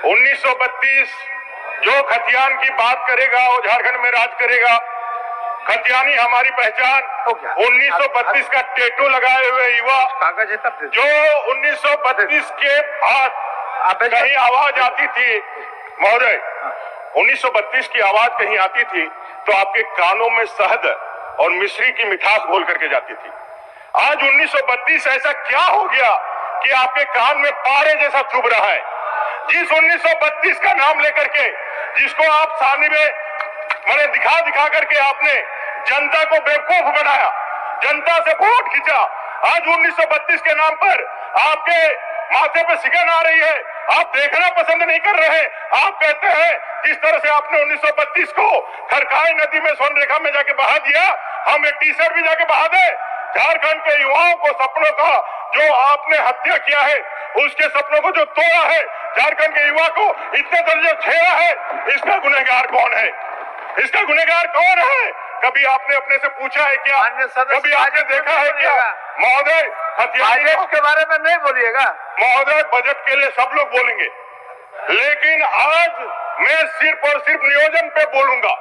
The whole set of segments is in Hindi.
1932 जो खतियान की बात करेगा वो झारखंड में राज करेगा। खतियानी हमारी पहचान। 1932 का टैटू लगाए हुए युवा जो 1932 के बाद कहीं आवाज आती थी महोदय, 1932 की आवाज कहीं आती थी तो आपके कानों में शहद और मिश्री की मिठास घोल करके जाती थी। आज 1932 ऐसा क्या हो गया कि आपके कान में पारे जैसा चुभ रहा है? जिस 1932 का नाम लेकर के जिसको आप सामने में मैंने दिखा करके आपने जनता को बेवकूफ बनाया, जनता से वोट खींचा। आज 1932 के नाम पर आपके माथे पे सिकन आ रही है, आप देखना पसंद नहीं कर रहे। आप कहते हैं जिस तरह से आपने 1932 को खरकाई नदी में स्वर्ण रेखा में जाके बहा दिया, हम एक टी शर्ट भी जाके बहा दे। झारखंड के युवाओं को सपनों का जो आपने हत्या किया है, उसके सपनों को जो तोड़ा है, झारखंड के युवा को इतने दर्जे छेड़ा है, इसका गुनहगार कौन है? इसका गुनहगार कौन है? कभी आपने अपने से पूछा है क्या? कभी आपने देखा है क्या? महोदय बजट के बारे में नहीं बोलिएगा महोदय, बजट के लिए सब लोग बोलेंगे, लेकिन आज मैं सिर्फ और सिर्फ नियोजन पे बोलूंगा।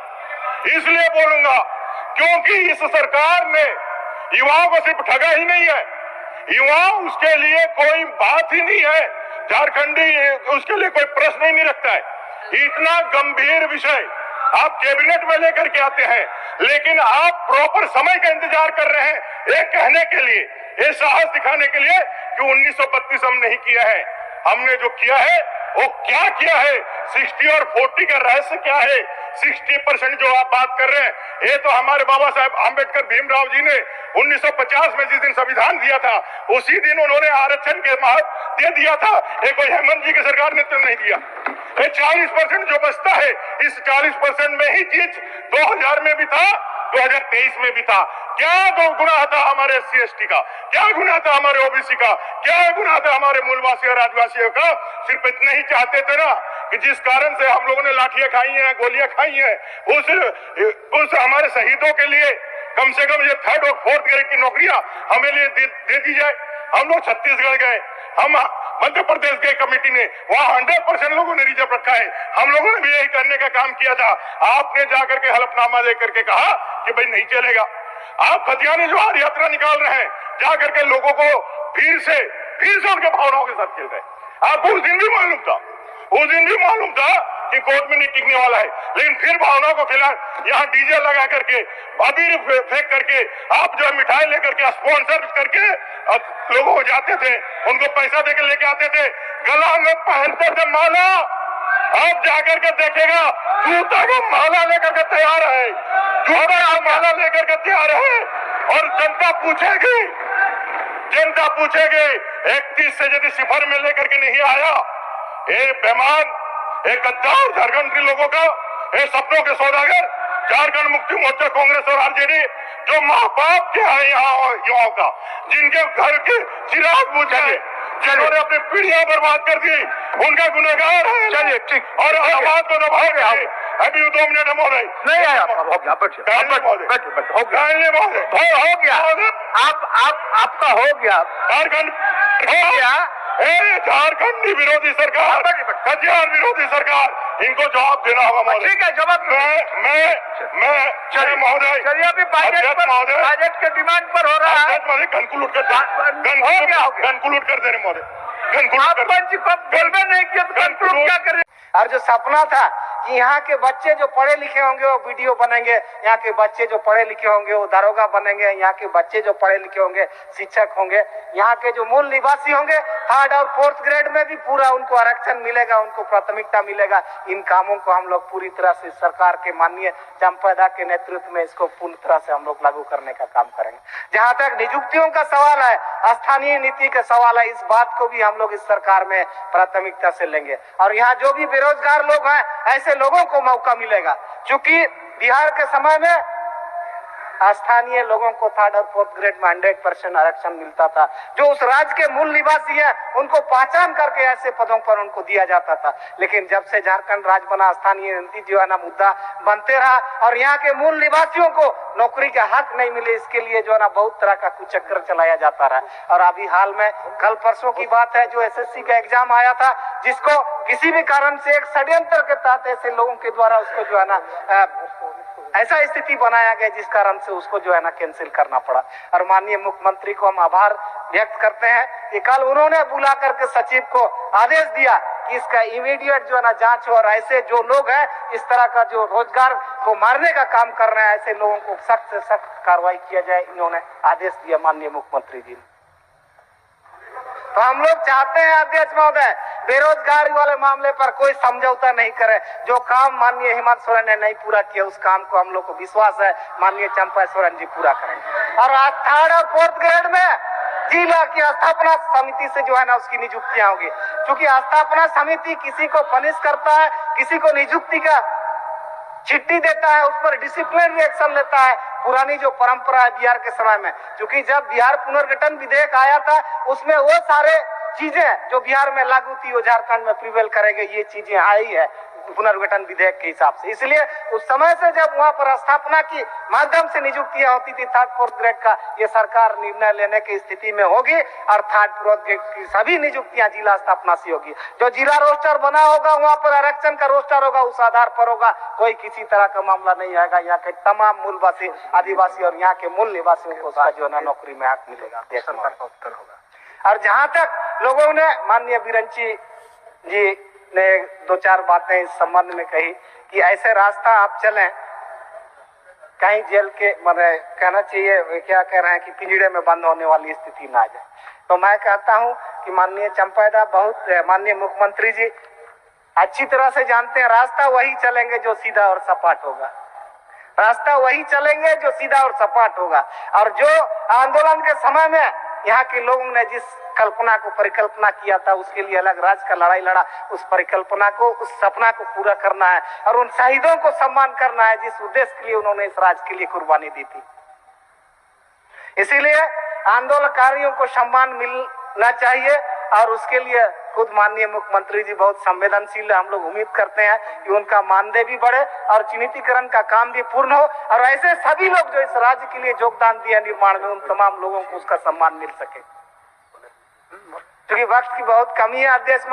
इसलिए बोलूंगा क्योंकि इस सरकार ने युवाओं को सिर्फ ठगा ही नहीं है, युवा उसके लिए कोई बात ही नहीं है, झारखंडी उसके लिए कोई प्रश्न ही नहीं रखता है। इतना गंभीर विषय आप कैबिनेट में लेकर के आते हैं, लेकिन आप प्रॉपर समय का इंतजार कर रहे हैं ये कहने के लिए, ये साहस दिखाने के लिए कि 1932 हम नहीं किया है। हमने जो किया है वो क्या किया है? 60 और 40 का रहस्य क्या है? 60% जो आप बात कर रहे हैं, ये तो हमारे बाबा साहेब आंबेडकर भीमराव जी ने 1950 में जिस दिन संविधान दिया था उसी दिन उन्होंने आरक्षण के महत्व दे दिया था। ये कोई हेमंत जी की सरकार ने तो नहीं दिया। ये 40% जो बचता है, इस 40% में ही चीज 2000 में भी था, 2023 में भी था। क्या गुनाह था हमारे SC/ST का? क्या गुनाह था हमारे OBC का? क्या गुनाह था हमारे मूलवासी और आदिवासियों का? सिर्फ इतना ही चाहते थे ना कि जिस कारण से हम लोगों ने लाठियां खाई हैं, गोलियां खाई हैं, उस हमारे शहीदों के लिए कम से कम ये 3rd और 4th ग्रेड की नौकरियां हमें लिए दे दी जाए। हम लोग छत्तीसगढ़ गए, हम मध्य प्रदेश गए कमेटी ने, वहां 100% लोगों ने रिजर्व रखा है। हम लोगों ने भी यही करने का काम किया था। आपने जाकर के हलफनामा लेकर के कहा कि भाई नहीं चलेगा। आप खतियानी जो आर यात्रा निकाल रहे हैं, जाकर के लोगों को फिर से उनके भावनाओं के साथ खेल रहे हैं। आपको उस दिन भी मालूम था, उस दिन भी मालूम था कि कोर्ट में नहीं टिकने वाला है, लेकिन फिर भावनाओं को खिला, यहाँ डीजे लगा करके, अबीर फेंक करके, आप जो मिठाई लेकर के स्पॉन्सर करके लोगों को जाते थे, उनको पैसा देकर लेके आते थे, गला में पहनते थे माला। आप जाकर के देखेगा जूता को माला लेकर के तैयार है, जूता को माला लेकर के तैयार है। और जनता पूछेगी 31 से यदि सिफर में लेकर के नहीं आया, ये बेमान, एक गद्दार झारखंड के लोगों का, ये सपनों के सौदागर झारखंड मुक्ति मोर्चा, कांग्रेस और RJD जो माँ बाप के हैं यहाँ युवाओं का, जिनके घर के चिराग बुझे, जिन्होंने अपनी पीढ़ियां बर्बाद कर दी, उनका गुनहगार है। चलिए ठीक, और आवाज को दबाओगे। अभी 2 मिनट है महोदय, नहीं आया, हो गया, हो गया, आपका हो गया, झारखंड हो गया। झारखंडी विरोधी सरकार, खतियान विरोधी सरकार, इनको जवाब देना होगा महोदय। ठीक है, जवाब मैं महोदय, चलिए अभी बजट के डिमांड पर हो रहा है, कंक्लूड कर दे रहे महोदय, बोलबे नहीं किया तो कंक्लूड क्या करें? और जो सपना था कि यहाँ के बच्चे जो पढ़े लिखे होंगे वो वीडियो बनेंगे, यहाँ के बच्चे जो पढ़े लिखे होंगे वो दारोगा बनेंगे, यहाँ के बच्चे जो पढ़े लिखे होंगे शिक्षक होंगे, यहाँ के जो मूल निवासी होंगे 3rd और 4th ग्रेड में भी पूरा उनको आरक्षण मिलेगा, उनको प्राथमिकता मिलेगा। इन कामों को हम लोग पूरी तरह से सरकार के माननीय चंपदा के नेतृत्व में इसको पूर्ण तरह से हम लोग लागू करने का काम करेंगे। जहाँ तक नियुक्तियों का सवाल है, स्थानीय नीति का सवाल है, इस बात को भी हम लोग इस सरकार में प्राथमिकता से लेंगे। और यहाँ जो भी बेरोजगार लोग हैं, ऐसे लोगों को मौका मिलेगा, क्योंकि बिहार के समय में स्थानीय लोगों को 3rd और 4th ग्रेड में 100% आरक्षण मिलता था। जो उस राज्य के मूल निवासी हैं उनको पहचान करके ऐसे पदों पर उनको दिया जाता था। लेकिन जब से झारखंड राज्य बना, स्थानीय नीति जो है ना मुद्दा बनते रहा और यहाँ के मूल निवासियों को नौकरी का हक नहीं मिले, इसके लिए जो है ना बहुत तरह का कुचक्र चलाया जाता रहा। और अभी हाल में कल परसों की बात है, जो SSC का एग्जाम आया था, जिसको किसी भी कारण से एक षड्यंत्र के तहत ऐसे लोगों के द्वारा उसको जो है ना ऐसा स्थिति बनाया गया जिस कारण से उसको जो है ना कैंसिल करना पड़ा। और माननीय मुख्यमंत्री को हम आभार व्यक्त करते हैं कि कल उन्होंने बुला करके सचिव को आदेश दिया कि इसका इमीडिएट जो है ना जांच हो और ऐसे जो लोग हैं इस तरह का जो रोजगार को मारने का काम कर रहे हैं ऐसे लोगों को सख्त से सख्त कार्रवाई किया जाए। इन्होंने आदेश दिया माननीय मुख्यमंत्री जी ने। तो हम लोग चाहते हैं अध्यक्ष महोदय बेरोजगारी वाले मामले पर कोई समझौता नहीं करे। जो काम माननीय हेमंत सोरेन ने नहीं पूरा किया उस काम को हम लोग को विश्वास है माननीय चंपा सोरेन जी पूरा करेंगे। और आज 3rd और 4th ग्रेड में जिला की स्थापना समिति से जो है ना उसकी नियुक्तियां होगी। क्योंकि स्थापना समिति किसी को पनिश करता है, किसी को नियुक्ति का चिट्ठी देता है, उस पर डिसिप्लिन एक्शन लेता है। पुरानी जो परंपरा है बिहार के समय में, क्योंकि जब बिहार पुनर्गठन विधेयक आया था उसमें वो सारे चीजें जो बिहार में लागू थी वो झारखंड में प्रिवेल करेंगे, ये चीजें आई है पुनर्गठन विधेयक के हिसाब से। इसलिए उस समय से जब वहां पर स्थापना की माध्यम से नियुक्तियां होती थी 3rd 4th ग्रेड का, ये सरकार निर्णय लेने की स्थिति में होगी और 3rd 4th ग्रेड की सभी नियुक्तियां जिला स्थापना से होगी। जो जिला रोस्टर बना होगा वहां पर आरक्षण का रोस्टर होगा, उस आधार पर होगा। कोई किसी तरह का मामला नहीं आएगा। यहाँ के तमाम मूलवासी आदिवासी और यहाँ के मूल निवासियों को उसका जो है ना नौकरी में हक मिलेगा, सरकार का उत्तर होगा। और जहां तक लोगों ने माननीय बिरंची जी ने 2-4 बातें इस संबंध में कही कि ऐसे रास्ता आप चलें कहीं जेल के मैंने कहना चाहिए क्या कह रहे हैं कि पिंजड़े में बंद होने वाली स्थिति ना आ जाए। तो मैं कहता हूं कि माननीय चंपादा बहुत माननीय मुख्यमंत्री जी अच्छी तरह से जानते हैं रास्ता वही चलेंगे जो सीधा और सपाट होगा। रास्ता वही चलेंगे जो सीधा और सपाट होगा। और जो आंदोलन के समय में यहाँ के लोगों ने जिस कल्पना को परिकल्पना किया था उसके लिए अलग राज्य का लड़ाई लड़ा, उस परिकल्पना को उस सपना को पूरा करना है और उन शहीदों को सम्मान करना है जिस उद्देश्य के लिए उन्होंने इस राज्य के लिए कुर्बानी दी थी। इसीलिए आंदोलनकारियों को सम्मान मिलना चाहिए और उसके लिए खुद माननीय मुख्यमंत्री जी बहुत संवेदनशील है। हम लोग उम्मीद करते हैं कि उनका मानदेय भी बढ़े और चिन्हितीकरण का काम भी पूर्ण हो और ऐसे सभी लोग जो इस राज्य के लिए योगदान दिया निर्माण में उन तमाम लोगों को उसका सम्मान मिल सके। क्योंकि वक्त की बहुत कमी है अध्यक्ष।